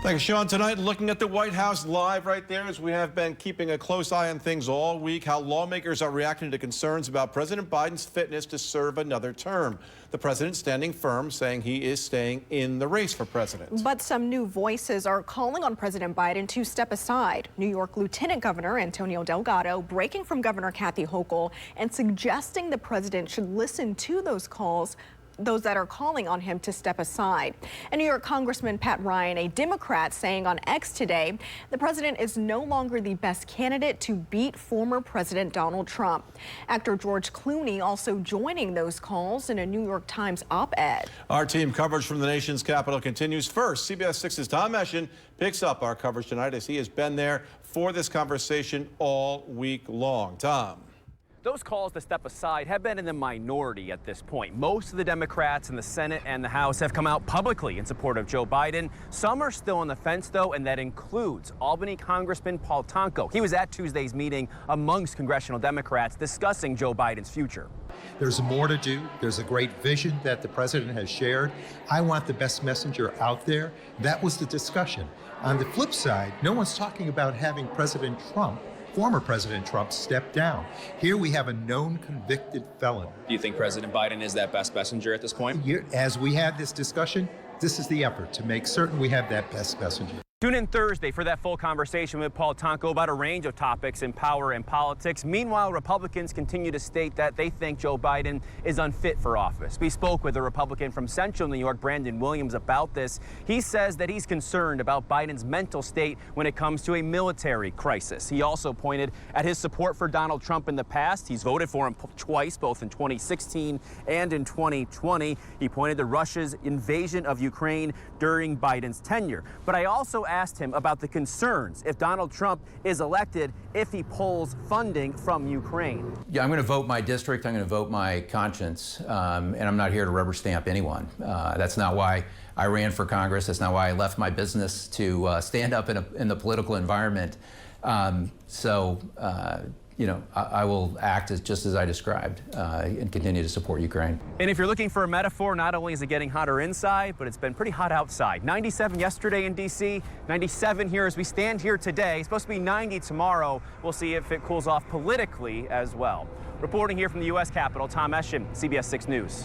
Thank you, Sean. Tonight, looking at the White House live right there, as we have been keeping a close eye on things all week, how lawmakers are reacting to concerns about President Biden's fitness to serve another term. The president standing firm, saying he is staying in the race for president. But some new voices are calling on President Biden to step aside. New York Lieutenant Governor Antonio Delgado breaking from Governor Kathy Hochul and suggesting the president should listen to those calls, those that are calling on him to step aside. And New York Congressman Pat Ryan, a Democrat, saying on X today, the president is no longer the best candidate to beat former President Donald Trump. Actor George Clooney also joining those calls in a New York Times op-ed. Our team coverage from the nation's capital continues. First, CBS 6's Tom Eschen picks up our coverage tonight as he has been there for this conversation all week long. Tom. Those calls to step aside have been in the minority at this point. Most of the Democrats in the Senate and the House have come out publicly in support of Joe Biden. Some are still on the fence, though, and that includes Albany Congressman Paul Tonko. He was at Tuesday's meeting amongst congressional Democrats discussing Joe Biden's future. There's more to do. There's a great vision that the president has shared. I want the best messenger out there. That was the discussion. On the flip side, no one's talking about having former President Trump step down. Here we have a known convicted felon. Do you think President Biden is that best messenger at this point? As we had this discussion, this is the effort to make certain we have that best messenger. Tune in Thursday for that full conversation with Paul Tonko about a range of topics in power and politics. Meanwhile, Republicans continue to state that they think Joe Biden is unfit for office. We spoke with a Republican from Central New York, Brandon Williams, about this. He says that he's concerned about Biden's mental state when it comes to a military crisis. He also pointed at his support for Donald Trump in the past. He's voted for him twice, both in 2016 and in 2020. He pointed to Russia's invasion of Ukraine during Biden's tenure. But I also asked him about the concerns if Donald Trump is elected if he pulls funding from Ukraine. Yeah, I'm going to vote my district. I'm going to vote my conscience, and I'm not here to rubber stamp anyone. That's not why I ran for Congress. That's not why I left my business to stand up in the political environment. You know, I will act just as I described and continue to support Ukraine. And if you're looking for a metaphor, not only is it getting hotter inside, but it's been pretty hot outside. 97 yesterday in D.C., 97 here as we stand here today. It's supposed to be 90 tomorrow. We'll see if it cools off politically as well. Reporting here from the U.S. Capitol, Tom Eschen, CBS 6 News.